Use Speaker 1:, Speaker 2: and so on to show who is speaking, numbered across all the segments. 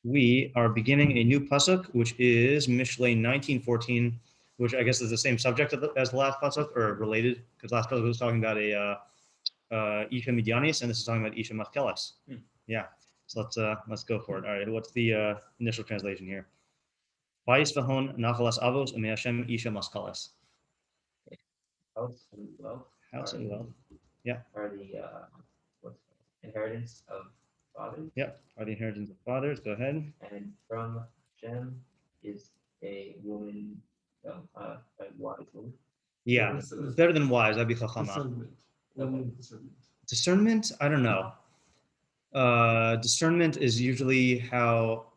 Speaker 1: We are beginning a new pasuk, which is Mishlei 19:14, which I guess is the same subject as the last pasuk, or related, because last pasuk was talking about a Isha Midyanis, and this is talking about Isha Maskelas. Yeah, so let's go for it. All right, what's the initial translation here? Vayis v'hon nachalas avos u'mei Hashem Isha Maskelas.
Speaker 2: House and wealth.
Speaker 1: House and wealth. Yeah.
Speaker 2: Are the inheritance of fathers.
Speaker 1: Yep. Are the inheritance of fathers. Go ahead.
Speaker 2: And from Hashem is a woman, a wise woman.
Speaker 1: Yeah, better than wise. That'd be chachama. Discernment. I don't know. Discernment is usually how.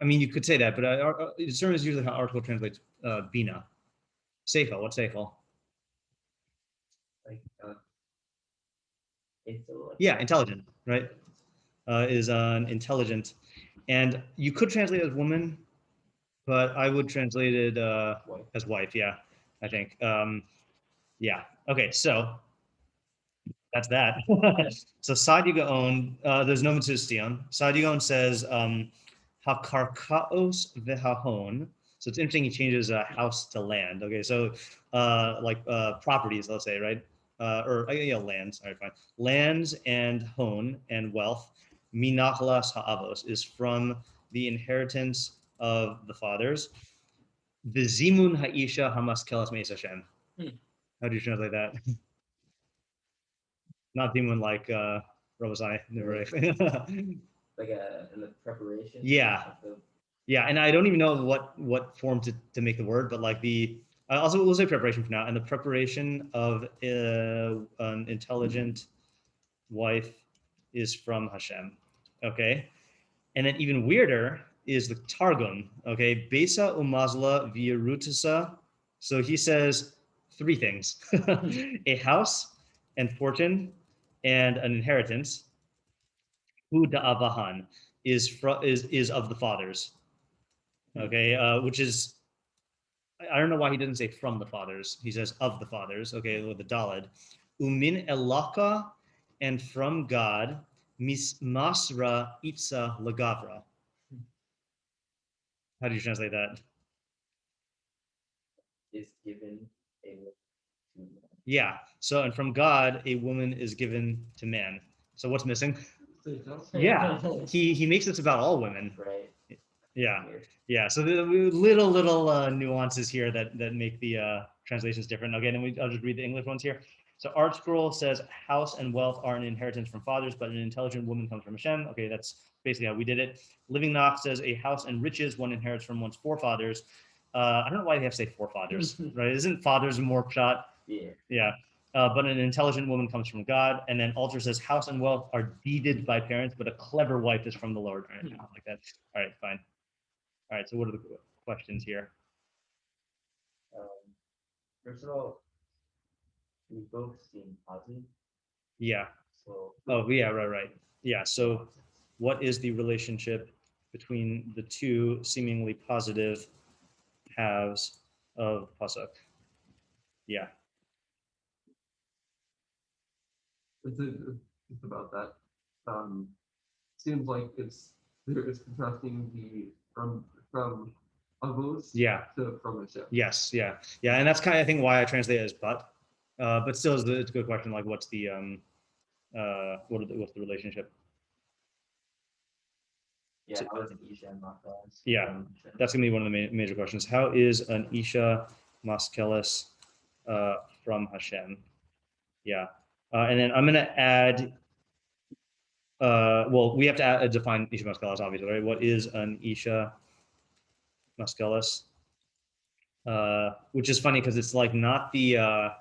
Speaker 1: I mean, you could say that, but discernment is usually how article translates bina. Seichel. What's seichel?
Speaker 2: Like intellect.
Speaker 1: Yeah, intelligent, right? Is an intelligent, and you could translate it as woman, but I would translate it as wife. Yeah, I think. Yeah. Okay. So that's that. So Sadi Gaon, there's no mitzvah. Sadi Gaon says hakarkaos v'hahon. So it's interesting. He changes house to land. Okay. So like properties, let's say, right? Or lands. All right, fine. Lands and hon and wealth. Minachlas ha'avos is from the inheritance of the fathers. V'zimun ha'isha hamaskelas meis Hashem. How do you translate that? Not zimun like Robosai.
Speaker 2: Like in the preparation.
Speaker 1: Yeah. Yeah, and I don't even know what form to make the word, but like also we'll say preparation for now, and the preparation of an intelligent wife is from Hashem. Okay, and then even weirder is the Targum. Okay, Besa umazla v'yerutasa. So he says three things: a house and fortune and an inheritance. Hu da'avahan is of the fathers. Okay, which is, I don't know why he didn't say from the fathers. He says of the fathers. Okay, with the daled. Umin elaka, and from God, masra itza lagavra. How do you translate that?
Speaker 2: Is given a woman to man.
Speaker 1: Yeah. So, and from God, a woman is given to man. So what's missing? Yeah. He makes this about all women.
Speaker 2: Right.
Speaker 1: Yeah. Yeah. So the little nuances here that make the translations different. Okay, then I'll just read the English ones here. So Art Scroll says house and wealth are an inheritance from fathers, but an intelligent woman comes from Hashem. Okay, that's basically how we did it. Living Knox says a house and riches one inherits from one's forefathers. I don't know why they have to say forefathers, right? Isn't fathers more shot?
Speaker 2: Yeah.
Speaker 1: Yeah. But an intelligent woman comes from God. And then Alter says house and wealth are deeded by parents, but a clever wife is from the Lord. All right, like that. All right, fine. All right, so what are the questions here?
Speaker 2: First of all, we both seem positive.
Speaker 1: Yeah.
Speaker 2: So.
Speaker 1: Oh, yeah, right. Yeah, so what is the relationship between the two seemingly positive halves of pasuk? Yeah.
Speaker 3: It's about that. Seems like it's contrasting the from avos to from Hashem.
Speaker 1: Yes, yeah, and that's kind of I think why I translate it as but still it's a good question. Like, what's the what's the relationship?
Speaker 2: Yeah, how is an Isha Maskelas?
Speaker 1: Yeah, that's gonna be one of the major questions. How is an Isha Maskelas from Hashem? Yeah, and then I'm gonna add. Well, we have to define Isha Maskelas, obviously, right? What is an Isha Maskelas? Which is funny because it's like not the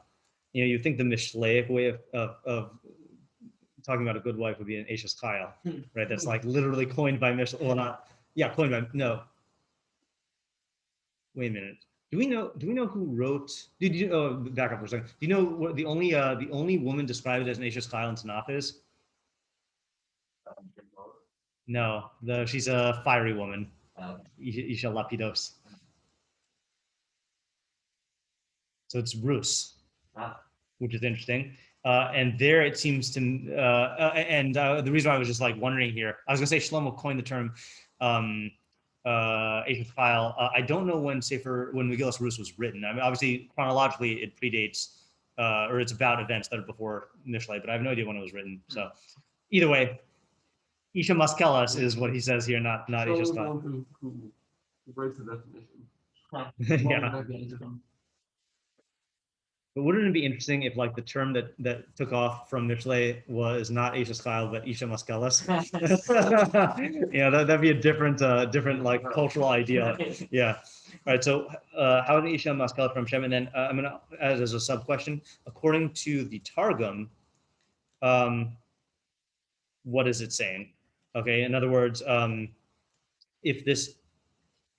Speaker 1: you think the Mishlei way of talking about a good wife would be an Ashes Kyle, right? That's like literally coined by Mishlei. Well, not coined by no. Wait a minute. Do we know who wrote? Did you back up for a second? Do you know what the only woman described as an Ashes Kyle in Tanakh is? No, she's a fiery woman. Isha Lapidos. So it's Rus, which is interesting. And there it seems to, the reason why I was just like wondering here, I was gonna say Shlomo coined the term Eish Chayil. I don't know when Megillas Rus was written. I mean, obviously chronologically it predates, or it's about events that are before Mishlei, but I have no idea when it was written. So either way, Isha Maskelas is what he says here, not Eish Chayil.
Speaker 3: Who writes the definition?
Speaker 1: Yeah. But wouldn't it be interesting if like the term that took off from Mishlei was not Eish Chayil but Isha Maskelas? Yeah, that'd be a different like cultural idea. Yeah. All right. So how did Isha Maskelas from Shem? And then I'm gonna add as a sub question. According to the Targum, what is it saying? Okay. In other words, if this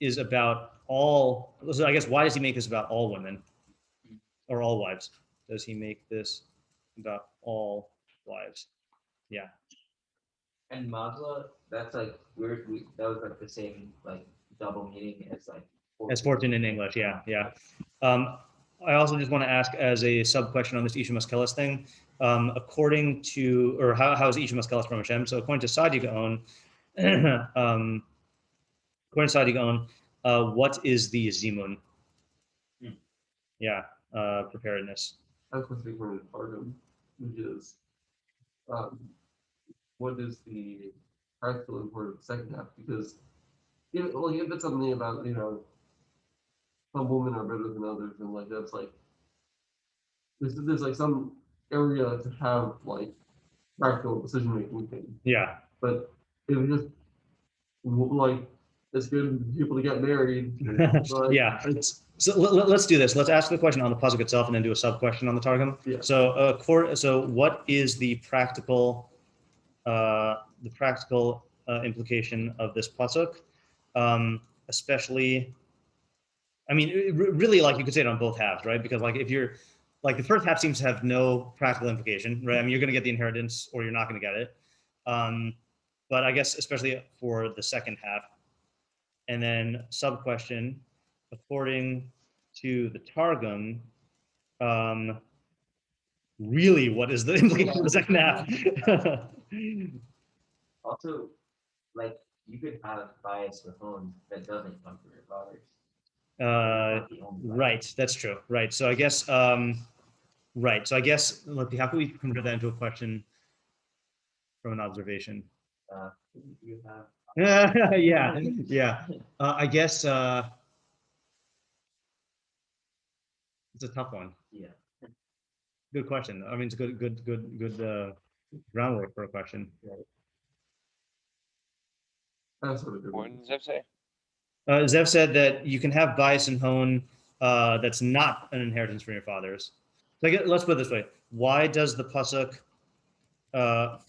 Speaker 1: is about all, so I guess why does he make this about all women or all wives? Does he make this about all wives? Yeah.
Speaker 2: And Magla, that's like that was like the same like double meaning as like
Speaker 1: As fortune in English, yeah. I also just want to ask as a sub question on this Isha Maskelas thing, according to, or how is Isha Maskelas from Hashem? So according to Sadi Gaon, what is the Zimun? Yeah, preparedness.
Speaker 3: That's what's according to Targum, which is what is the practical import of the second half? Because if it's something about, some women are better than others, and like that's like there's like some area to have like practical decision making thing.
Speaker 1: Yeah.
Speaker 3: But if it's just like it's good for people to get married. Like,
Speaker 1: yeah. So let's do this. Let's ask the question on the pasuk itself, and then do a sub question on the Targum.
Speaker 3: Yeah.
Speaker 1: So what is the practical implication of this pasuk? Especially, I mean, really, like you could say it on both halves, right? Because like if you're like the first half seems to have no practical implication, right? I mean, you're going to get the inheritance, or you're not going to get it. But I guess especially for the second half. And then sub question, according to the Targum, really, what is the implication of the second half?
Speaker 2: Also, like you could have bias with home that doesn't come from your fathers.
Speaker 1: Right, that's true. Right. So I guess right. So I guess let's see, how can we convert that into a question from an observation?
Speaker 2: You have
Speaker 1: yeah. I guess it's a tough one.
Speaker 2: Yeah.
Speaker 1: Good question. I mean, it's good groundwork for a question.
Speaker 2: Right.
Speaker 3: That's what it is.
Speaker 4: What does Zev say?
Speaker 1: Zev said that you can have bias and hone that's not an inheritance from your fathers. So let's put it this way. Why does the pasuk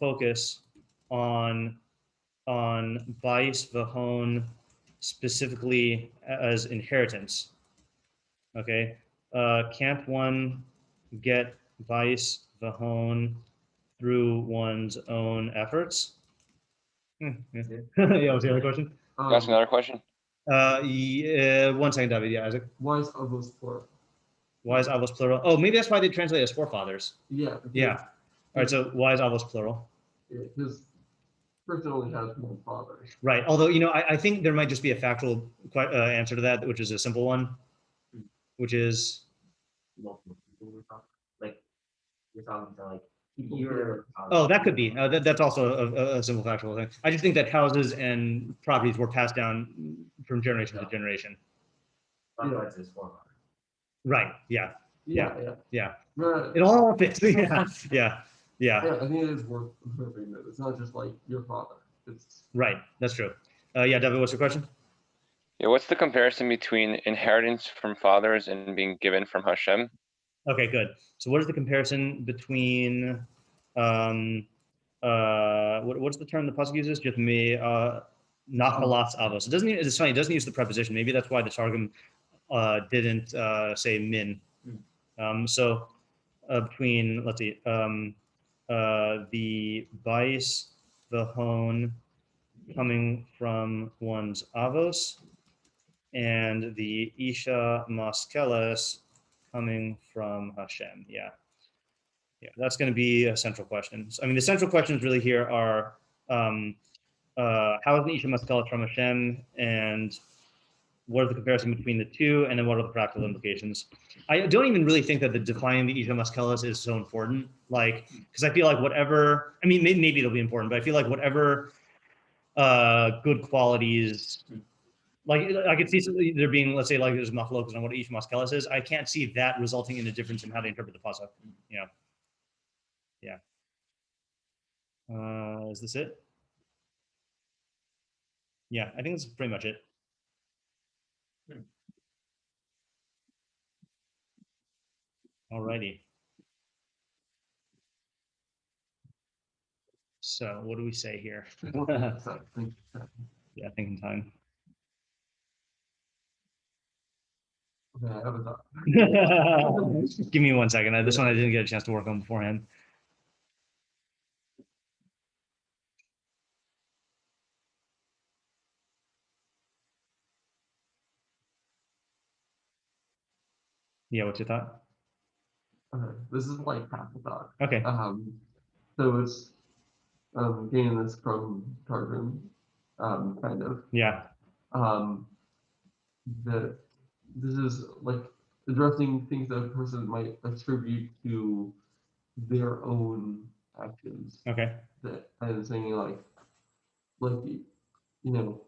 Speaker 1: focus on bias v'hon specifically as inheritance? Okay. Can't one get bias v'hon through one's own efforts? Yeah, what's the other question?
Speaker 4: Can I ask another question?
Speaker 1: Yeah, 1 second, David. Yeah, Isaac.
Speaker 3: Why is avos plural?
Speaker 1: Why is avos plural? Oh, maybe that's why they translate as forefathers.
Speaker 3: Yeah.
Speaker 1: Yeah. All right. So why is avos plural?
Speaker 3: Because person only has one father.
Speaker 1: Right. Although I think there might just be a factual answer to that, which is a simple one, which is
Speaker 2: multiple people like you're talking to like your.
Speaker 1: Oh, that could be. That's also a simple factual thing. I just think that houses and properties were passed down from generation to generation.
Speaker 2: Otherwise, it's forefather.
Speaker 1: Right. Yeah.
Speaker 3: Right.
Speaker 1: It all fits. Yeah.
Speaker 3: Yeah, I think it is worth observing that it's not just like your father. It's
Speaker 1: right. That's true. Yeah, David, what's your question?
Speaker 4: Yeah, what's the comparison between inheritance from fathers and being given from Hashem?
Speaker 1: Okay, good. So what is the comparison between what's the term the pasuk uses? Just me nachalas avos. It doesn't. It's funny. It doesn't use the preposition. Maybe that's why the Targum didn't say min. So between, let's see, the bias, the hone coming from one's avos, and the isha maskeles coming from Hashem. Yeah. Yeah, that's going to be a central question. So, I mean, the central questions really here are how is the Isha Maskalas from Hashem, and what is the comparison between the two, and then what are the practical implications? I don't even really think that the defining the Isha Maskalas is so important, like, because I feel like whatever, I mean, maybe it'll be important, but I feel like whatever good qualities, like I could see there being, let's say, like there's machlokas on what Isha Maskalas is. I can't see that resulting in a difference in how they interpret the pasuk. Yeah. Is this it? Yeah, I think that's pretty much it. Alrighty. So what do we say here? Yeah, thinking time.
Speaker 3: Okay, I have a thought.
Speaker 1: Give me 1 second. This one I didn't get a chance to work on beforehand. Yeah, what's your thought?
Speaker 3: Okay, this is like half a thought.
Speaker 1: Okay.
Speaker 3: So it's getting this from Tרגום, kind of.
Speaker 1: Yeah.
Speaker 3: That this is like addressing things that a person might attribute to their own actions.
Speaker 1: Okay.
Speaker 3: That and saying like you know,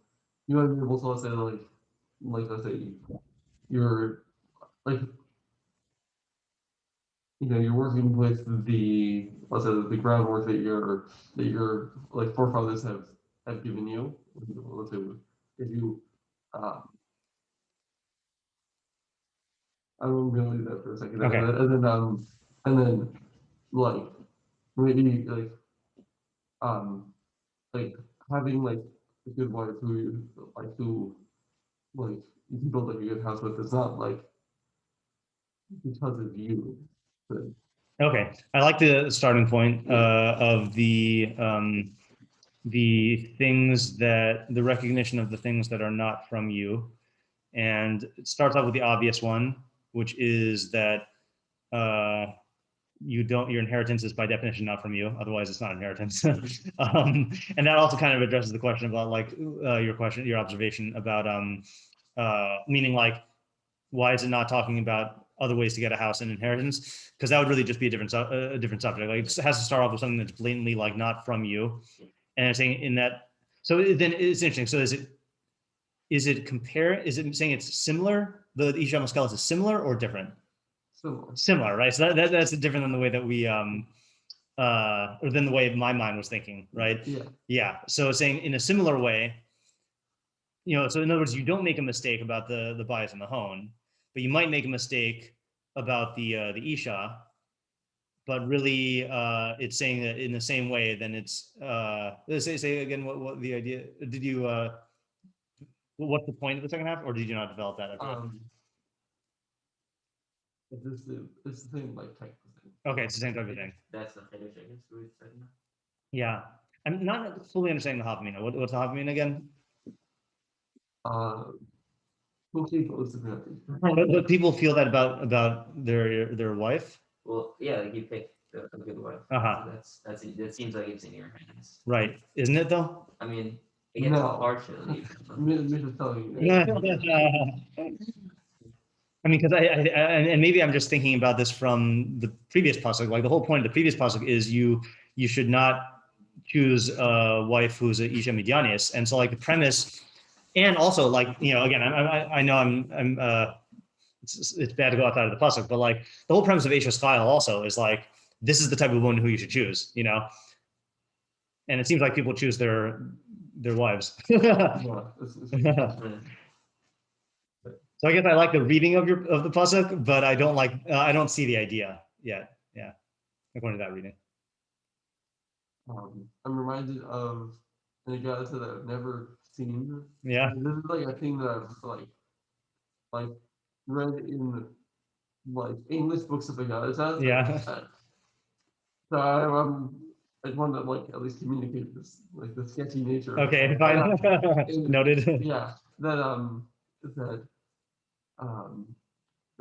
Speaker 3: you might be able to say like let's say you're like you're working with the let's say the groundwork that your like forefathers have given you. Let's say if you I will really do that for a second.
Speaker 1: Okay.
Speaker 3: And then like maybe like having like a good wife who you can build like a good house with. It's not like because of you. But
Speaker 1: Okay. I like the starting point of the things that the recognition of the things that are not from you, and it starts off with the obvious one, which is that your inheritance is by definition not from you, otherwise it's not inheritance. And that also kind of addresses the question about like your observation about meaning like why is it not talking about other ways to get a house and inheritance, because that would really just be a different subject. Like it has to start off with something that's blatantly like not from you, and I'm saying in that. So then it's interesting. So is it saying it's similar, the Isha Maskalas is similar or different? Similar, right? So that's different than the way that we or than the way my mind was thinking, right? Yeah. So saying in a similar way, so in other words, you don't make a mistake about the bias and the hone, but you might make a mistake about the Isha, but really it's saying that in the same way, then it's let's say again what the idea, did you what's the point of the second half, or did you not develop that?
Speaker 3: it's the same like type of thing.
Speaker 1: Okay, it's the same type of thing.
Speaker 2: That's the Kiddush, I guess, we said.
Speaker 1: Yeah, I'm not fully understanding the Havamina. What's the Havamina again? But people feel that about their wife.
Speaker 2: Well, yeah, like you pick a good wife.
Speaker 1: Uh-huh.
Speaker 2: So that seems like it's in your hands.
Speaker 1: Right, isn't it though?
Speaker 2: I mean, it gets partially.
Speaker 1: I mean, because and maybe I'm just thinking about this from the previous pasuk. Like the whole point of the previous pasuk is you should not choose a wife who's a Isha Midyanis, and so like the premise, and also like again, I know I'm it's bad to go outside of the pasuk, but like the whole premise of Isha's style also is like this is the type of woman who you should choose, and it seems like people choose their wives. So I guess I like the reading of the pasuk, but I don't see the idea yet. Yeah, according to that reading.
Speaker 3: I'm reminded of an Agadah that I've never seen.
Speaker 1: Yeah.
Speaker 3: This is like a thing that I've like read in like English books of Agadah.
Speaker 1: Yeah.
Speaker 3: So I just wanted to like at least communicate this like the sketchy nature.
Speaker 1: Okay, fine. Noted.
Speaker 3: Yeah, that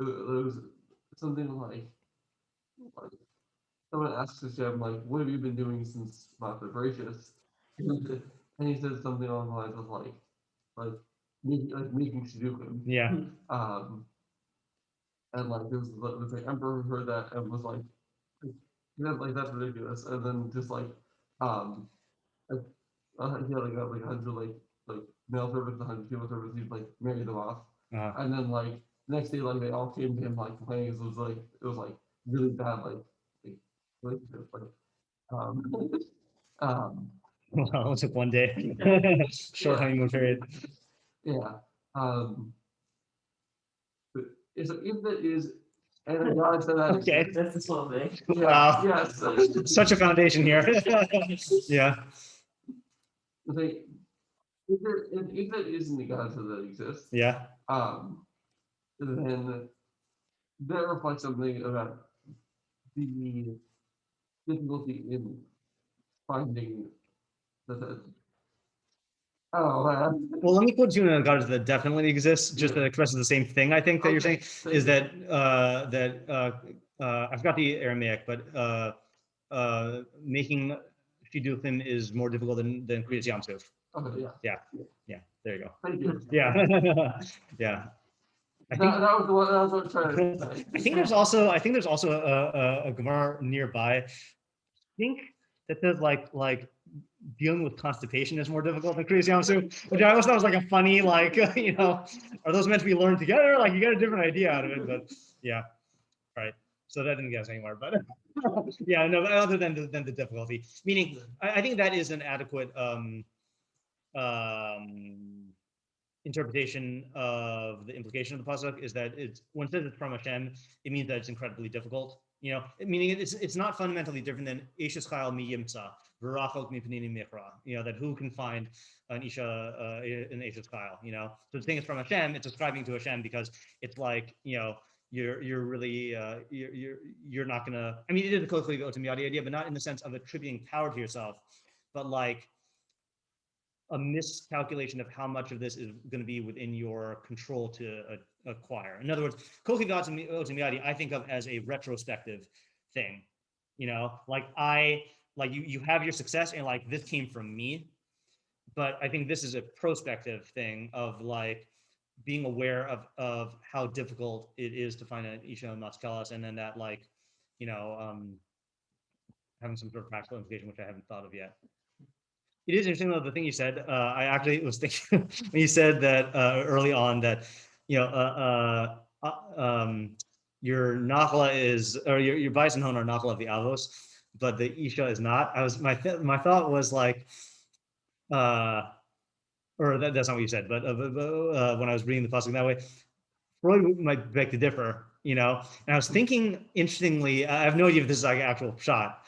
Speaker 3: it was something like someone asks Hashem, like, what have you been doing since my preparations? And he says something along the lines of making shidduchim.
Speaker 1: Yeah.
Speaker 3: And like there was the emperor who heard that and was like that's ridiculous. And then just he had like 100 like male servants, 100 female servants. He'd like marry them off, and then like next day like they all came to him like complaining. It was like really bad relationship
Speaker 1: Well, it took one day. Short honeymoon period.
Speaker 3: Yeah. But if that is, and God said that.
Speaker 1: Okay.
Speaker 2: That's this whole thing.
Speaker 3: Yeah,
Speaker 1: Wow.
Speaker 3: yes.
Speaker 1: Such a foundation here. Yeah.
Speaker 3: Like, if that isn't the God that exists,
Speaker 1: Yeah.
Speaker 3: then that reflects something about the difficulty in finding the oh man.
Speaker 1: Well, let me put you in a God that definitely exists, just that expresses the same thing. I think that you're saying is that I forgot the Aramaic, but making shidduchim is more difficult than Kriyas Yam Suf.
Speaker 3: Okay, yeah.
Speaker 1: Yeah. There you go.
Speaker 3: Thank you.
Speaker 1: Yeah. Yeah. I think,
Speaker 3: That was what I was trying to say.
Speaker 1: I think there's also a Gemara nearby. I think that says like dealing with constipation is more difficult than Kriyas Yam Suf, which I always thought was like a funny are those meant to be learned together? Like you got a different idea out of it, but yeah. All right. So that didn't get us anywhere, but yeah, no. Other than the difficulty, meaning I think that is an adequate interpretation of the implication of the pasuk is that when it says it's from Hashem, it means that it's incredibly difficult. Meaning it's not fundamentally different than Eshes Chayil mi yimtza v'rachok mipnei mikra. That who can find an isha an Eshes Chayil. So the thing is from Hashem, it's ascribing to Hashem because it's like you're really you're not gonna. I mean, it is a closely go to the idea, but not in the sense of attributing power to yourself, but like a miscalculation of how much of this is going to be within your control to acquire. In other words, I think of as a retrospective thing. Like you have your success and like this came from me, but I think this is a prospective thing of like being aware of how difficult it is to find an isha maskelas, and then that having some sort of practical implication, which I haven't thought of yet. It is interesting though, the thing you said. I actually was thinking when you said that early on that your nigleh is, or your bais and hon are nigleh of the avos, but the isha is not. My thought was like, or that's not what you said, but when I was reading the pasuk that way, Freud might beg to differ, and I was thinking, interestingly, I have no idea if this is like an actual shot,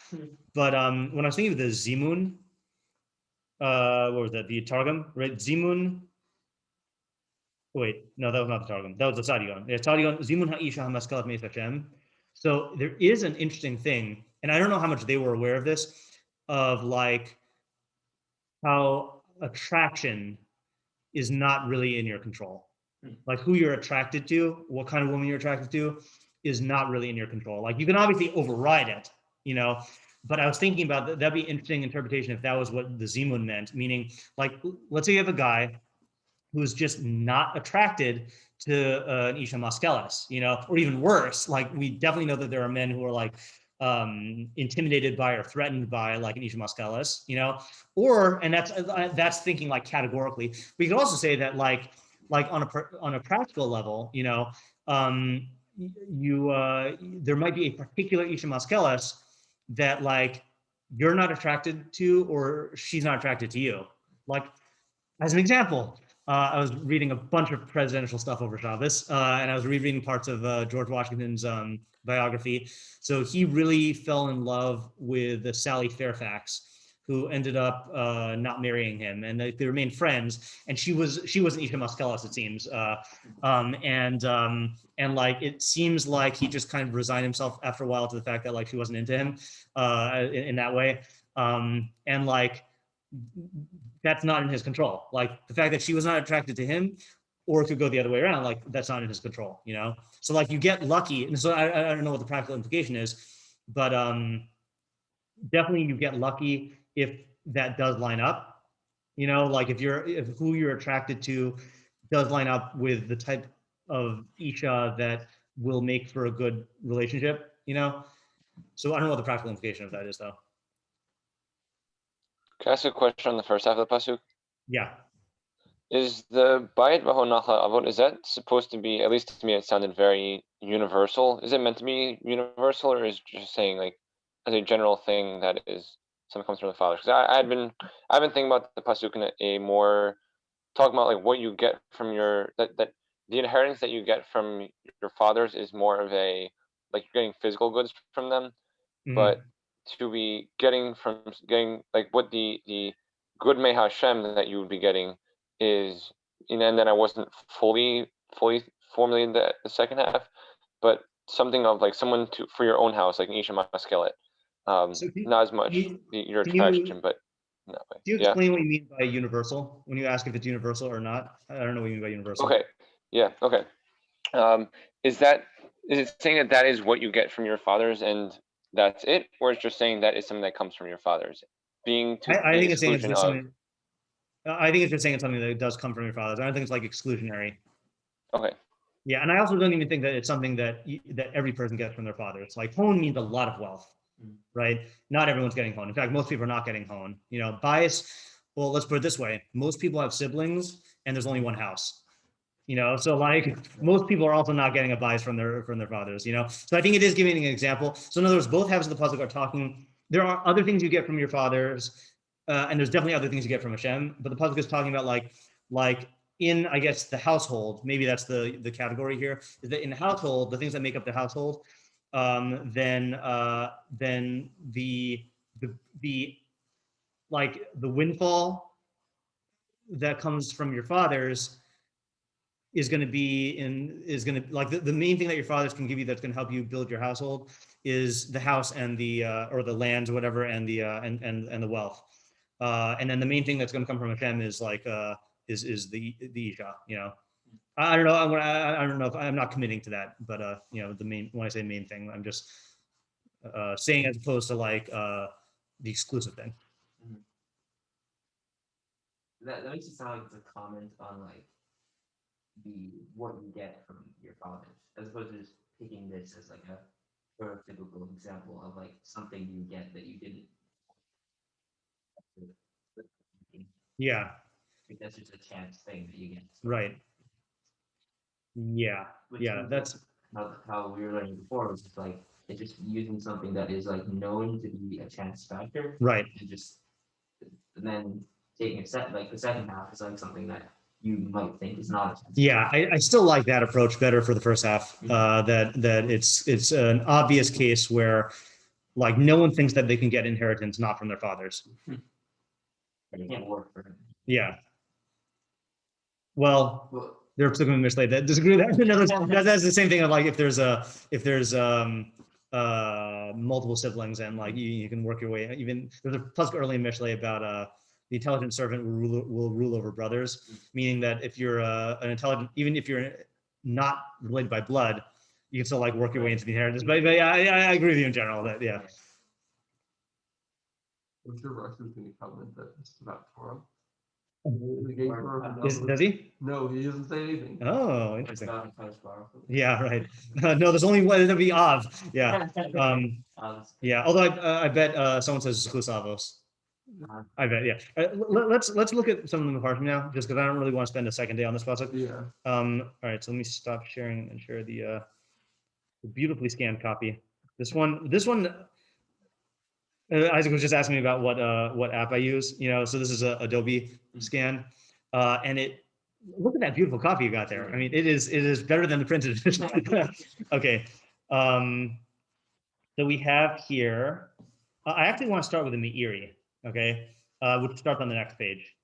Speaker 1: but when I was thinking of the zimun, what was that? The Targum, right? Zimun. Wait, no, that was not the Targum. That was the Sadigon. Yeah, Sadigon. Zimun ha'isha ha'maskalat meis Hashem. So there is an interesting thing, and I don't know how much they were aware of this, of like how attraction is not really in your control. Like who you're attracted to, what kind of woman you're attracted to, is not really in your control. Like you can obviously override it, But I was thinking about that'd be an interesting interpretation if that was what the zimun meant, meaning like, let's say you have a guy who's just not attracted to an isha maskelas, or even worse, like we definitely know that there are men who are like intimidated by or threatened by like an isha maskelas, and that's thinking like categorically. We could also say that like on a practical level, there might be a particular isha maskelas that like you're not attracted to, or she's not attracted to you. Like as an example, I was reading a bunch of presidential stuff over Shabbos, and I was rereading parts of George Washington's biography. So he really fell in love with Sally Fairfax, who ended up not marrying him, and they remained friends. And she was an isha maskelas, it seems, and like it seems like he just kind of resigned himself after a while to the fact that like she wasn't into him in that way, and like that's not in his control. Like the fact that she was not attracted to him, or it could go the other way around. Like that's not in his control, So like you get lucky, and so I don't know what the practical implication is, but definitely you get lucky if that does line up. You know, like if who you're attracted to does line up with the type of isha that will make for a good relationship, you know? So I don't know what the practical implication of that is, though.
Speaker 4: Can I ask a question on the first half of the pasuk?
Speaker 1: Yeah.
Speaker 4: Is the bayit v'ho nachla avot, is that supposed to be, at least to me, it sounded very universal? Is it meant to be universal, or is it just saying like as a general thing that is something comes from the father? Because I've been thinking about the pasuk in a more talking about like what you get from your that the inheritance that you get from your fathers is more of a like you're getting physical goods from them, but to be getting like what the good may Hashem that you would be getting is, and then I wasn't fully formulating the second half, but something of like someone to for your own house, like Isha Maskelet.
Speaker 1: So
Speaker 4: Not as much your attraction, but no way.
Speaker 1: Do you
Speaker 4: Yeah.
Speaker 1: explain what you mean by universal when you ask if it's universal or not? I don't know what you mean by universal.
Speaker 4: Okay. Yeah. Okay. Is it saying that that is what you get from your fathers and that's it, or is just saying that is something that comes from your fathers? Being to
Speaker 1: I
Speaker 4: the
Speaker 1: think it's saying it's
Speaker 4: exclusion
Speaker 1: just
Speaker 4: of.
Speaker 1: something. I think it's just saying it's something that does come from your fathers. I don't think it's like exclusionary.
Speaker 4: Okay.
Speaker 1: Yeah, and I also don't even think that it's something that that every person gets from their fathers. Like hone means a lot of wealth, right? Not everyone's getting hone. In fact, most people are not getting hone. You know, bias. Well, let's put it this way: most people have siblings, and there's only one house. You know, so like most people are also not getting a bias from their fathers. You know, so I think it is giving an example. So in other words, both halves of the pasuk are talking. There are other things you get from your fathers, and there's definitely other things you get from Hashem. But the pasuk is talking about like in, I guess, the household. Maybe that's the category here. Is that in the household, the things that make up the household, then the like the windfall that comes from your fathers is going to like the main thing that your fathers can give you that's going to help you build your household is the house and the or the lands or whatever and the and the wealth, and then the main thing that's going to come from Hashem is like is the isha. You know, I don't know. I don't know if I'm not committing to that, but you know, the main, when I say main thing, I'm just saying as opposed to like the exclusive thing.
Speaker 2: That makes it sound like it's a comment on like what you get from your fathers, as opposed to just picking this as like a prototypical example of like something you get that you didn't.
Speaker 1: Yeah.
Speaker 2: Like that's just a chance thing that you get.
Speaker 1: Right. Yeah.
Speaker 2: Which
Speaker 1: Yeah. That's
Speaker 2: how we were learning before, was just like it's just using something that is like known to be a chance factor.
Speaker 1: right.
Speaker 2: And then taking a set like the second half is like something that you might think is not a chance.
Speaker 1: Yeah, I still like that approach better for the first half. That it's an obvious case where like no one thinks that they can get inheritance not from their fathers.
Speaker 2: And it can't work for him.
Speaker 1: Yeah. Well, there are pesukim and Mishlei that disagree with that. That's the same thing of like if there's multiple siblings and like you can work your way. Even there's a pasuk early in Mishlei about the intelligent servant will rule over brothers, meaning that if you're an intelligent, even if you're not related by blood, you can still like work your way into the inheritance. But yeah, I agree with you in general that yeah.
Speaker 3: I'm sure Rush is going to comment that it's about Torah.
Speaker 1: Does he?
Speaker 3: No, he doesn't say anything.
Speaker 1: Oh, interesting. Yeah, right. No, there's only one. It'll be Av. Yeah. Yeah. Although I bet someone says Zechus Avos. I bet. Yeah. Let's look at some of the parts now, just because I don't really want to spend a second day on this pasuk.
Speaker 3: Yeah.
Speaker 1: All right. So let me stop sharing and share the beautifully scanned copy. This one. Isaac was just asking me about what app I use. You know, so this is a Adobe scan, and it. Look at that beautiful copy you got there. I mean, it is better than the printed edition. Okay. So we have here. I actually want to start with the Meiri. Okay, which starts on the next page.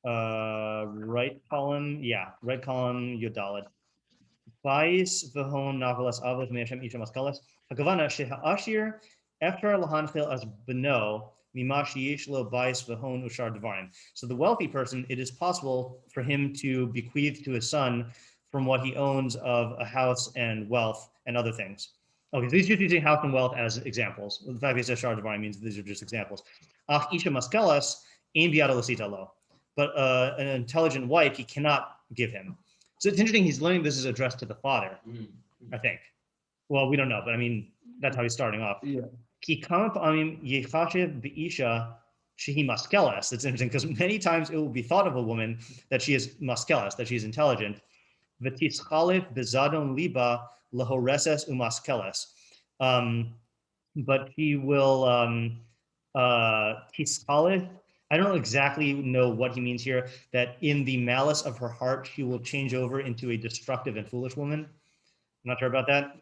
Speaker 1: Right column, yeah, right column, Yodalit. Bais v'hon navalas avos me'ashem isha maskalas. Hakavana she'ha'ashir efter lahanchil as beno mimash yish lo bais v'hon ushar devarim. So the wealthy person, it is possible for him to bequeath to his son from what he owns of a house and wealth and other things. Okay, so he's just using house and wealth as examples. The fact that he says shar devarim means these are just examples. Ach isha maskelas ein biada lasita lo. But an intelligent wife he cannot give him. So it's interesting. He's learning this is addressed to the father. I think. Well, we don't know, but I mean that's how he's starting off.
Speaker 3: Yeah.
Speaker 1: Ki kama pa'amim yechashev be'isha shehi maskelas. It's interesting because many times it will be thought of a woman that she is maskelas, that she is intelligent. V'tischalif bezadon liba lahoreses umaskelas. But he will tischalif. I don't exactly know what he means here, that in the malice of her heart, she will change over into a destructive and foolish woman. I'm not sure about that.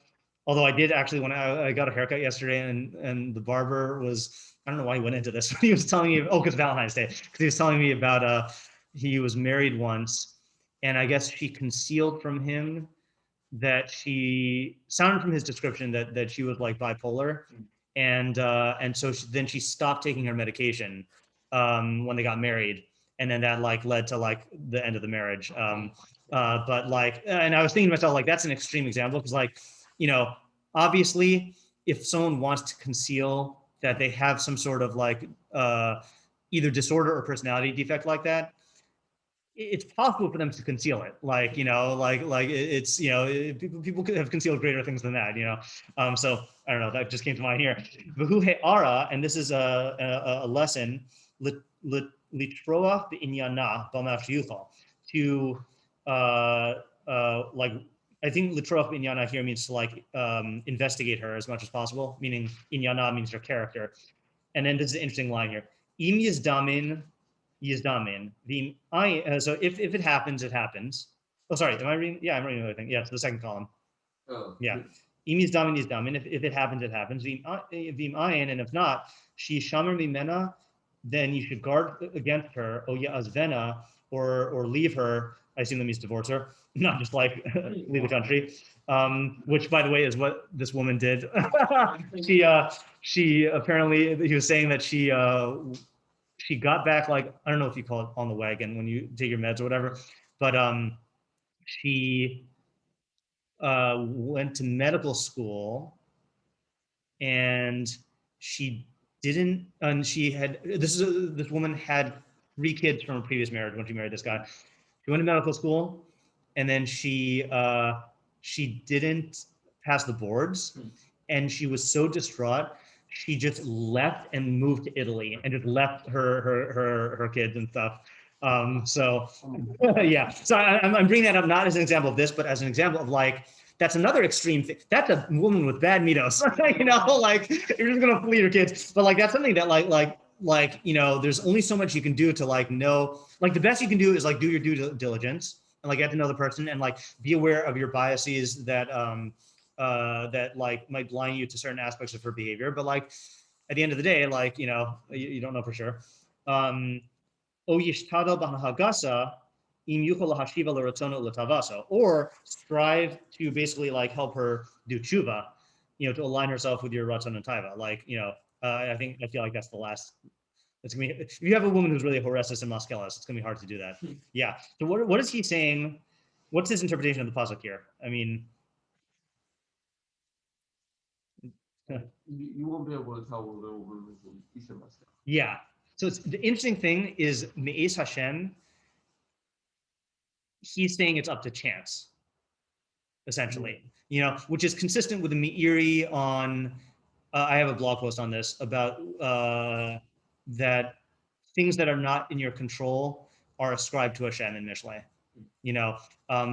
Speaker 1: Although I did actually, when I got a haircut yesterday and the barber was, I don't know why he went into this, but he was telling me, because Valentine's Day, because he was telling me about, he was married once, and I guess she concealed from him that she sounded from his description that she was like bipolar. And so then she stopped taking her medication when they got married. And then that like led to like the end of the marriage. But like, and I was thinking to myself, like, that's an extreme example because like, obviously if someone wants to conceal that they have some sort of like either disorder or personality defect like that, it's possible for them to conceal it. Like, it's, people could have concealed greater things than that, so I don't know, that just came to mind here. V'hu ara, and this is a lesson, litroa b'inyana b'mafshiyuchal, to like, I think litroa b'inyana here means to like investigate her as much as possible, meaning inyana means her character. And then this is an interesting line here. Im yizdamin, so if it happens, it happens. Oh, sorry, am I reading? Yeah, I'm reading the other thing. Yeah, it's the second column.
Speaker 3: Oh.
Speaker 1: Yeah. Im yizdamin. If it happens, it happens. Vim ayin, and if not, she shamer mimena, then you should guard against her. Oh yeah, azvena, or leave her. I assume that means divorce her, not just like leave the country. Which, by the way, is what this woman did. She apparently, he was saying that she got back, like, I don't know if you call it on the wagon when you take your meds or whatever, but she went to medical school and she didn't, and she had, this woman had 3 kids from a previous marriage when she married this guy. She went to medical school and then she didn't pass the boards and she was so distraught she just left and moved to Italy and just left her kids and stuff. So yeah, so I'm bringing that up not as an example of this, but as an example of like, that's another extreme thing. That's a woman with bad mitos, like you're just gonna flee your kids. But like, that's something that like, there's only so much you can do to like know, like the best you can do is like do your due diligence and like get to know the person and like be aware of your biases that that like might blind you to certain aspects of her behavior. But like at the end of the day, like, you don't know for sure. Or strive to basically like help her do tshuva, to align herself with your ratzon and taiva. Like, I feel like that's the last. It's gonna be, if you have a woman who's really horesis and maskelas, it's gonna be hard to do that. Yeah. So what is he saying? What's his interpretation of the pasuk here? I mean,
Speaker 3: you won't be able to tell whether a woman is an Isha Maskell.
Speaker 1: Yeah. So the interesting thing is Me'ez Hashem, he's saying it's up to chance, essentially, which is consistent with the Meiri on, I have a blog post on this about that things that are not in your control are ascribed to Hashem in Mishlei.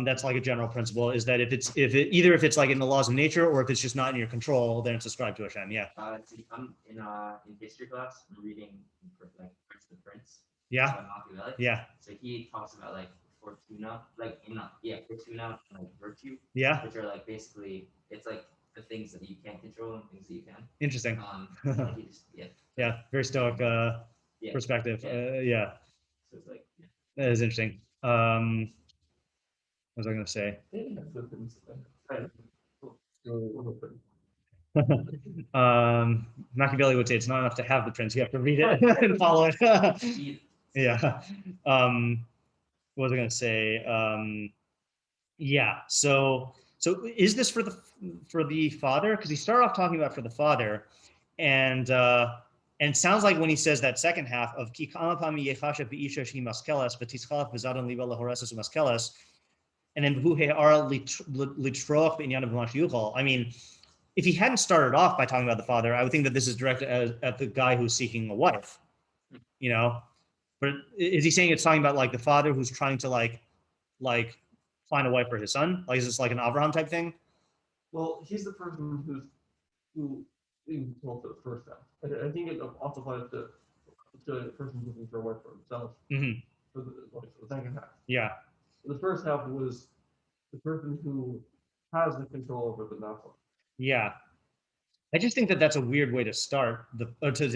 Speaker 1: That's like a general principle, is that if it's like in the laws of nature or if it's just not in your control, then it's ascribed to Hashem. Yeah.
Speaker 2: I'm in history class. I'm reading like Prince the Prince.
Speaker 1: Yeah. Yeah.
Speaker 2: So he talks about like fortuna, fortuna and like virtue.
Speaker 1: Yeah.
Speaker 2: Which are like basically, it's like the things that you can't control and things that you can.
Speaker 1: Interesting.
Speaker 2: Yeah.
Speaker 1: Yeah. Very stoic perspective. Yeah.
Speaker 2: So it's like. Yeah.
Speaker 1: That is interesting. What was I going to say? Machiavelli would say it's not enough to have the prince; you have to read it and follow it. Yeah. What was I going to say? Yeah. So So is this for the father? Because he started off talking about for the father, and it sounds like when he says that second half of ki kama pami yechasha b'isha shehi maskeles v'tischalach v'zadan liba lahoreses u'maskeles, and then b'hu he'ara litroch b'inyan b'mash yuchal. I mean, if he hadn't started off by talking about the father, I would think that this is directed at the guy who's seeking a wife, you know. But is he saying it's talking about like the father who's trying to like find a wife for his son? Like, is this like an Abraham type thing?
Speaker 3: Well, he's the person who in control for the first half. I think it also applies to the person looking for a wife for himself for the second half.
Speaker 1: Yeah.
Speaker 3: The first half was the person who has the control over the nigleh.
Speaker 1: Yeah. I just think that that's a weird way to start to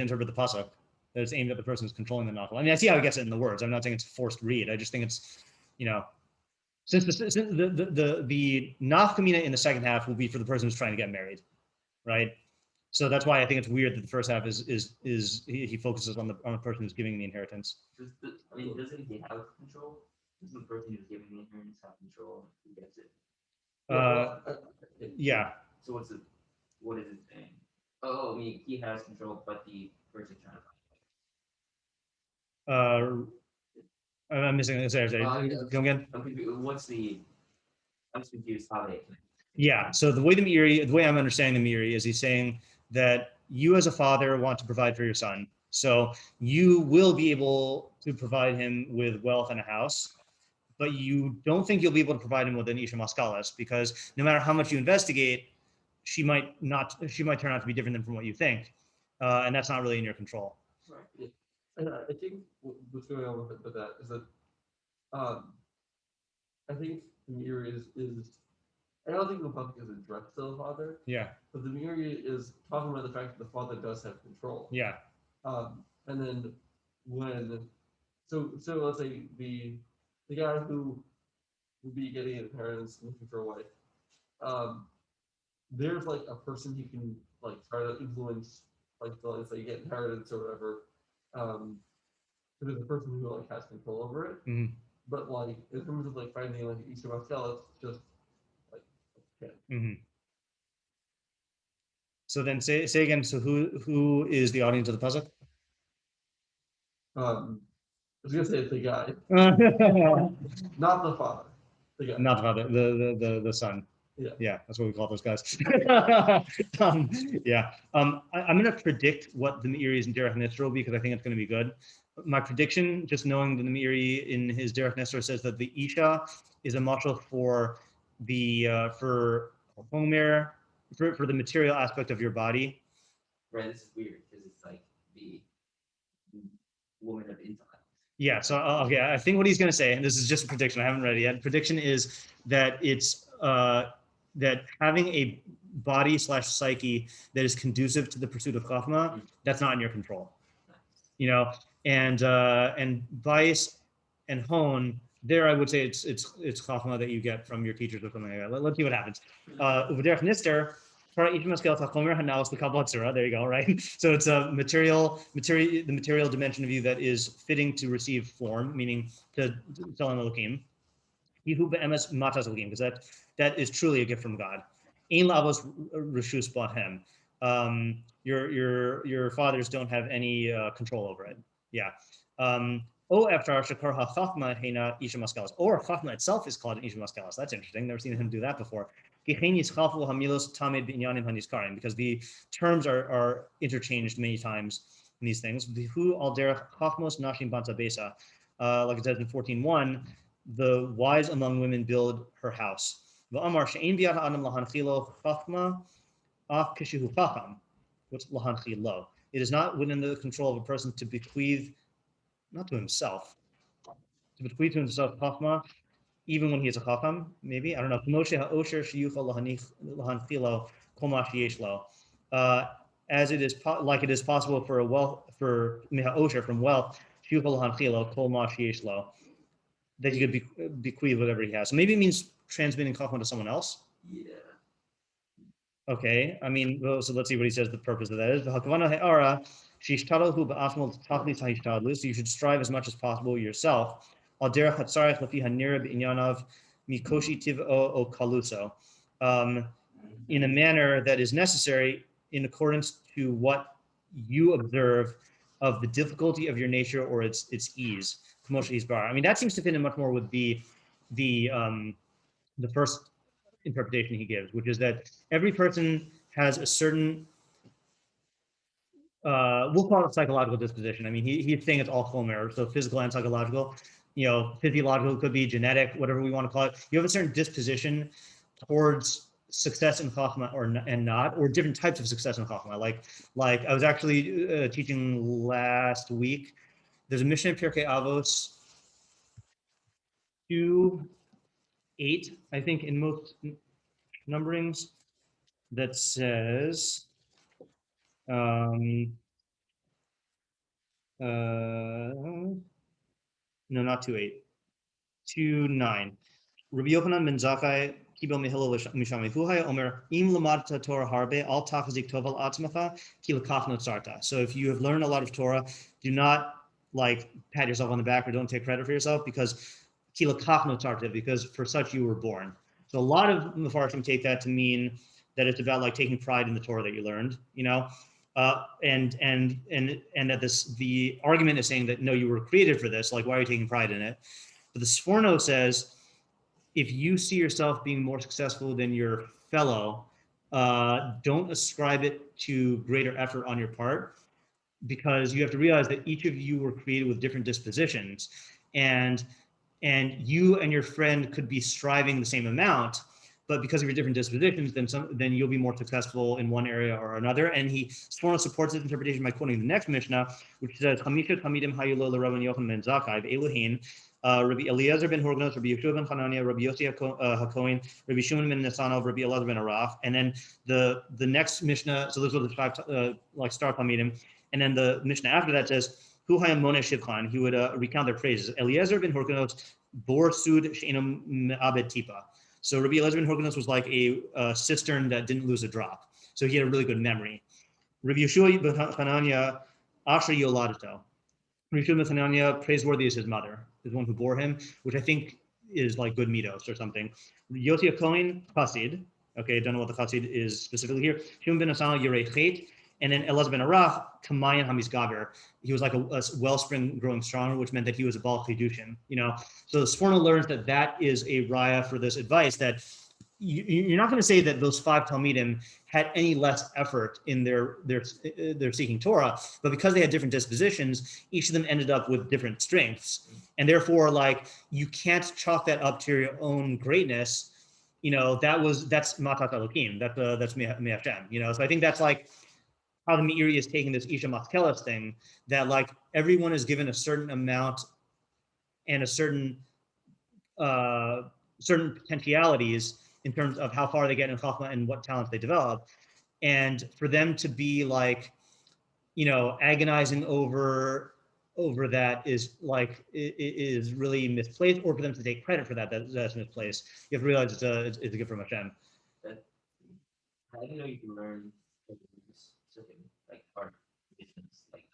Speaker 1: interpret the pasuk. That it's aimed at the person who's controlling the nigleh. I mean, I see how he gets it in the words. I'm not saying it's a forced read. I just think it's, you know, since the nafkamina in the second half will be for the person who's trying to get married, right? So that's why I think it's weird that the first half is he focuses on the person who's giving the inheritance.
Speaker 2: Doesn't he have control? Doesn't the person who's giving the inheritance have control? Who gets it?
Speaker 1: Yeah.
Speaker 2: So what is it saying? Oh, I mean, he has control, but the person trying to find
Speaker 1: I'm missing this. Go again.
Speaker 2: I'm confused how they.
Speaker 1: Yeah. So the way I'm understanding the Meiri is he's saying that you as a father want to provide for your son. So you will be able to provide him with wealth and a house, but you don't think you'll be able to provide him with an isha maskalas, because no matter how much you investigate, she might turn out to be different than from what you think. And that's not really in your control.
Speaker 3: Right. Yeah. And I think what's going on with that is that I think the Meiri is I don't think the pasuk is addressed to the father.
Speaker 1: Yeah.
Speaker 3: But the Meiri is talking about the fact that the father does have control.
Speaker 1: Yeah.
Speaker 3: And then so let's say the guy who would be getting an inheritance looking for a wife, there's like a person he can like try to influence, like let's say get inheritance or whatever. So there's a person who like has control over it.
Speaker 1: Mm-hmm.
Speaker 3: But like in terms of like finding like Isha Maskel, it's just like okay.
Speaker 1: Mm-hmm. So then say again. So who is the audience of the pasuk?
Speaker 3: I was gonna say it's the guy, not the father. The guy.
Speaker 1: Not the father, the son. Yeah, that's what we call those guys. Yeah. I'm going to predict what the Meiri is in Derech Nistar because I think it's going to be good. My prediction, just knowing that the Meiri in his Derech Nistar says that the Isha is a mashal for the for Homer, for the material aspect of your body.
Speaker 2: Right. This is weird because it's like the woman of intellect.
Speaker 1: Yeah, so okay, I think what he's going to say, and this is just a prediction, I haven't read it yet. Prediction is that it's that having a body / psyche that is conducive to the pursuit of chachma, that's not in your control. You know, and bias and hone, there I would say it's chachma that you get from your teachers or something like that. Let's see what happens. U'v'derech nistar, there you go, right? So it's a the material dimension of you that is fitting to receive form, meaning to tell Elohim. Because that is truly a gift from God. Your fathers don't have any control over it. Yeah. Or chachma itself is called an isha maskalas. That's interesting. Never seen him do that before. Because the terms are interchanged many times in these things. Like it says in 14:1, the wise among women build her house. What's lahanchilo? It is not within the control of a person to bequeath, not to himself, to bequeath to himself chachma, even when he is a chacham, maybe, I don't know. As it is like it is possible for miha-osher from wealth, that he could bequeath whatever he has. So maybe it means transmitting chachma to someone else.
Speaker 2: Yeah.
Speaker 1: Okay, I mean, well, so let's see what he says the purpose of that is. So you should strive as much as possible yourself. in a manner that is necessary in accordance to what you observe of the difficulty of your nature or its ease. I mean, that seems to fit in much more with the first interpretation he gives, which is that every person has a certain we'll call it psychological disposition. I mean, he's saying it's all chomer, so physical and psychological. You know, physiological could be genetic, whatever we want to call it. You have a certain disposition towards success in chachma and not, or different types of success in chachma. Like I was actually teaching last week. There's a Mishnah in Pirkei Avos 2:8, I think, in most numberings, that says, no, not 2:8, 2:9. Rabbi Yochanan ben Zakkai kibel mehillel misham mehuhay omer im lamadta Torah harbe al tachzik tov al atzmacha ki lekach notzarta. So if you have learned a lot of Torah, do not like pat yourself on the back or don't take credit for yourself, because ki lekach notzarta, because for such you were born. So a lot of Mefarshim take that to mean that it's about like taking pride in the Torah that you learned, you know, and that the argument is saying that no, you were created for this. Like, why are you taking pride in it? But the Sforno says, if you see yourself being more successful than your fellow, don't ascribe it to greater effort on your part, because you have to realize that each of you were created with different dispositions, and you and your friend could be striving the same amount, but because of your different dispositions, then you'll be more successful in one area or another. And he sort of supports his interpretation by quoting the next Mishnah, which says, "Chamisha Tamidim Hayulo LeRabbeinu Yonah ben Zakkai Elohin, Rabbi Eliezer ben Horgnos, Rabbi Yeshua ben Hanania, Rabbi Yossi HaKohen, Rabbi Shimon ben Nisanov, Rabbi Elazar ben Araf." And then the next Mishnah, so those are the five like star Tamidim, and then the Mishnah after that says, "Hu hayam moneh shivchan." He would recount their praises. Eliezer ben Horgnos bor sud she'enam me'abed tipa. So Rabbi Elazar ben Horgnos was like a cistern that didn't lose a drop. So he had a really good memory. Rabbi Yeshua ben Hanania, Asher Yoladato. Rabbi Yeshua ben Hanania, praiseworthy is his mother, is the one who bore him, which I think is like good mitos or something. Yossi HaKohen, Chassid. Okay, I don't know what the Chassid is specifically here. Shimon ben Asana, Yerei Chet. And then Elazar ben Arach, Kamayan Hamizgaber. He was like a wellspring growing stronger, which meant that he was a Baal Chidushin, you know. So the Sforno learns that is a raya for this advice, that you're not going to say that those five Talmidim had any less effort in their seeking Torah, but because they had different dispositions, each of them ended up with different strengths. And therefore, like, you can't chalk that up to your own greatness. You know, that's Matat Elokim, that's Me Hashem, you know. So I think that's like how the Meiri is taking this Isha Maskelis thing, that like everyone is given a certain amount and a certain potentialities in terms of how far they get in Chachma and what talents they develop. And for them to be like, you know, agonizing over that is like, is really misplaced, or for them to take credit for that's misplaced. You have to realize it's a gift from Hashem.
Speaker 2: I didn't know you can learn specific like art traditions like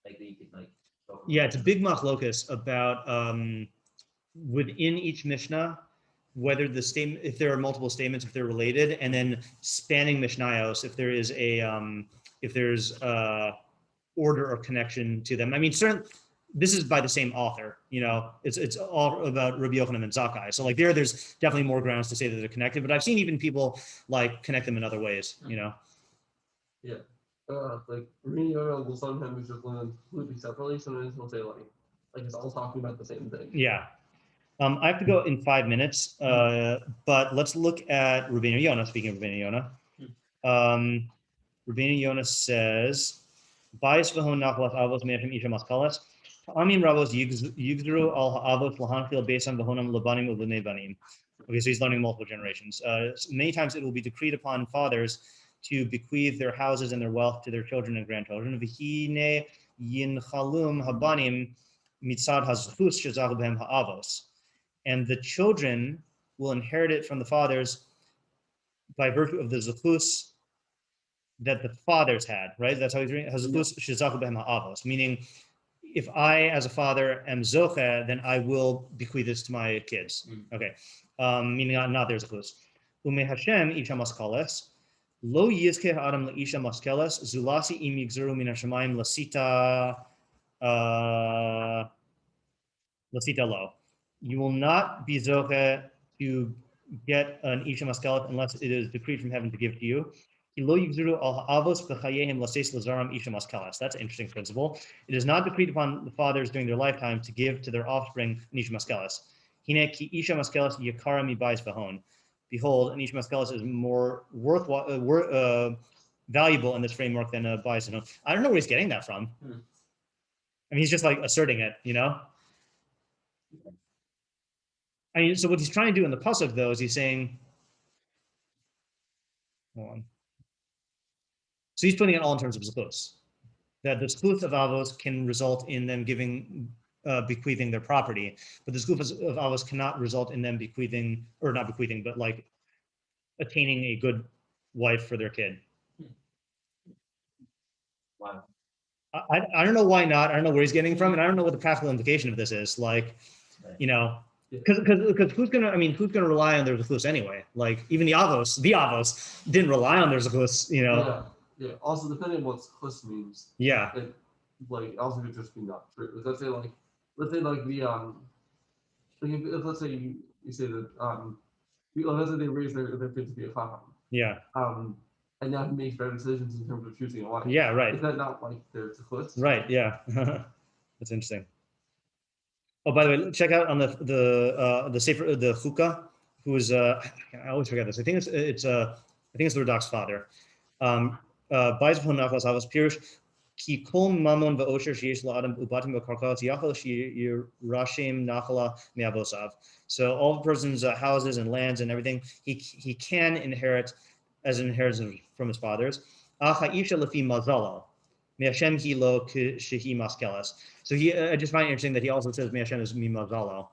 Speaker 2: that. Like that you could like.
Speaker 1: Yeah, it's a big machlokus about within each Mishnah, whether the statement, if there are multiple statements, if they're related, and then spanning Mishnayos, if there is if there's order or connection to them. I mean, this is by the same author, you know, it's all about Rabbi Yochanan and Zakkai. So like there's definitely more grounds to say that they're connected, but I've seen even people like connect them in other ways, you know.
Speaker 3: Yeah. Like Rabbeinu Yonah will sometimes just learn completely separately. Sometimes he'll say like it's all talking about the same thing.
Speaker 1: Yeah. I have to go in 5 minutes, but let's look at Rabbeinu Yonah. Speaking of Rabbeinu Yonah, Rabbeinu Yonah says, "Bais v'hon nachlas avos me'achem isha maskalas. Amin rabos yigzru al ha'avos lahanchil beisam v'honam labanim u'bnei banim." Okay, so he's learning multiple generations. Many times it will be decreed upon fathers to bequeath their houses and their wealth to their children and grandchildren. V'hine yinchalum habanim mitzad hazchus shezahu b'hem ha'avos. And the children will inherit it from the fathers by virtue of the zechus that the fathers had, right? That's how he's reading. Zechus shezahu b'hem ha'avos, meaning if I, as a father, am zoche, then I will bequeath this to my kids. Okay, meaning not their zechus. Ume Hashem isha maskales. Lo yizke ha'adam leisha maskeles zulasi im yigzeru min hashemayim lasita lo. You will not be zoche to get an isha maskelet unless it is decreed from heaven to give to you. That's an interesting principle. It is not decreed upon the fathers during their lifetime to give to their offspring an isha maskeles. Behold, an isha maskeles is more worthwhile, valuable in this framework than a bias. I don't know where he's getting that from. I mean, he's just like asserting it, you know? I mean, so what he's trying to do in the pasuk, though, is he's saying, hold on. So he's putting it all in terms of zechus, that the zechus of avos can result in them bequeathing their property, but the zechus of avos cannot result in them bequeathing, or not bequeathing, but like attaining a good wife for their kid.
Speaker 2: Wow.
Speaker 1: I don't know why not. I don't know where he's getting from, and I don't know what the practical implication of this is. Like, you know, because who's gonna rely on their zechus anyway? Like even the avos didn't rely on their zechus, you know.
Speaker 3: Yeah. Also, depending on what zechus means.
Speaker 1: Yeah.
Speaker 3: It, like also could just be not true. Let's say the let's say you say that let's say they raise their kid to be a chacham.
Speaker 1: Yeah.
Speaker 3: And that makes better decisions in terms of choosing a wife.
Speaker 1: Yeah, right.
Speaker 3: Is that not like their zechus?
Speaker 1: Right. Yeah. That's interesting. Oh, by the way, check out on the sefer, the Chukah, who is I always forget this. I think it's the Orthodox father. Bais v'honachlas havas pirush ki kol mamon v'osher sheyesh la'adam ubatim v'karkos yachol sheyirashim nachala me'avosav. So all the person's houses and lands and everything, he can inherit as an inheritance from his fathers. Acha isha lefi mazalo. Me'ashem hi lo shehi maskeles. So I just find it interesting that he also says Me'ashem is mi mazalo.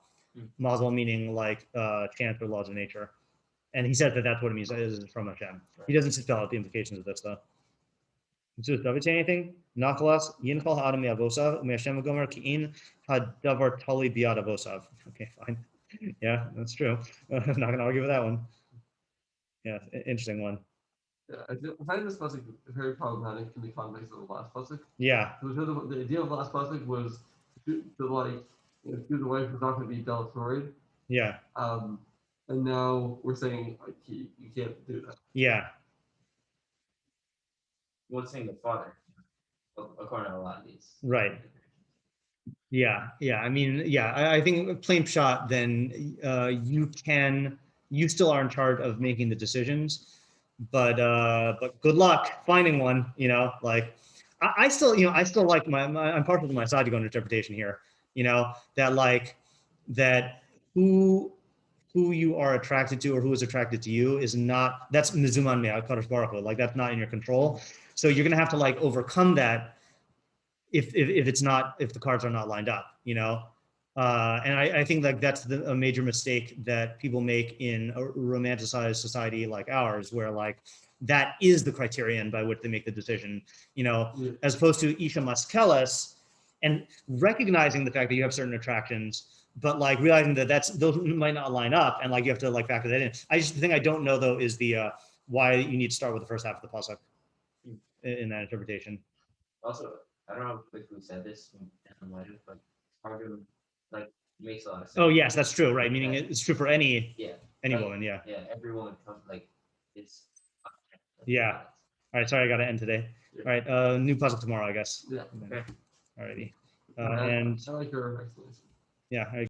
Speaker 1: Mazal meaning like chance or laws of nature. And he says that that's what it means, is from Hashem. He doesn't spell out the implications of this though. So does David say anything? Nachlas yinchal ha'adam me'avosav me'ashem gomer ki'in ha'davar tali biyad avosav. Okay, fine. Yeah, that's true. I'm not going to argue with that one. Yeah, interesting one.
Speaker 3: Yeah, I find this pasuk very problematic in the context of the last pasuk.
Speaker 1: Yeah.
Speaker 3: Because the idea of the last pasuk was to like, if the wife was not going to be deleterious.
Speaker 1: Yeah.
Speaker 3: And now we're saying like you can't do that.
Speaker 1: Yeah.
Speaker 2: One saying the father, according to a lot of these.
Speaker 1: Right. Yeah. I mean, yeah, I think plain shot, then you still are in charge of making the decisions, but good luck finding one, you know, like I still like I'm partial to my side to go into interpretation here, you know, that who you are attracted to or who is attracted to you is not, that's mizuman me'al kadosh baruch hu, like that's not in your control. So you're going to have to like overcome that if the cards are not lined up, you know? And I think like that's a major mistake that people make in a romanticized society like ours, where like that is the criterion by which they make the decision, you know, as opposed to isha maskeles, and recognizing the fact that you have certain attractions, but like realizing that those might not line up, and like you have to like factor that in. The thing I don't know though is the why you need to start with the first half of the pasuk in that interpretation.
Speaker 2: Also, I don't know if we said this in later, but targum like makes a lot of sense.
Speaker 1: Oh yes, that's true, right? Meaning it's true for any woman, yeah.
Speaker 2: Yeah, every woman comes like it's.
Speaker 1: Yeah. All right, sorry, I got to end today.
Speaker 3: Yeah.
Speaker 1: All right, new puzzle tomorrow, I guess.
Speaker 3: Yeah.
Speaker 2: Okay.
Speaker 1: Alrighty.
Speaker 3: And I like your explanation.
Speaker 1: Yeah.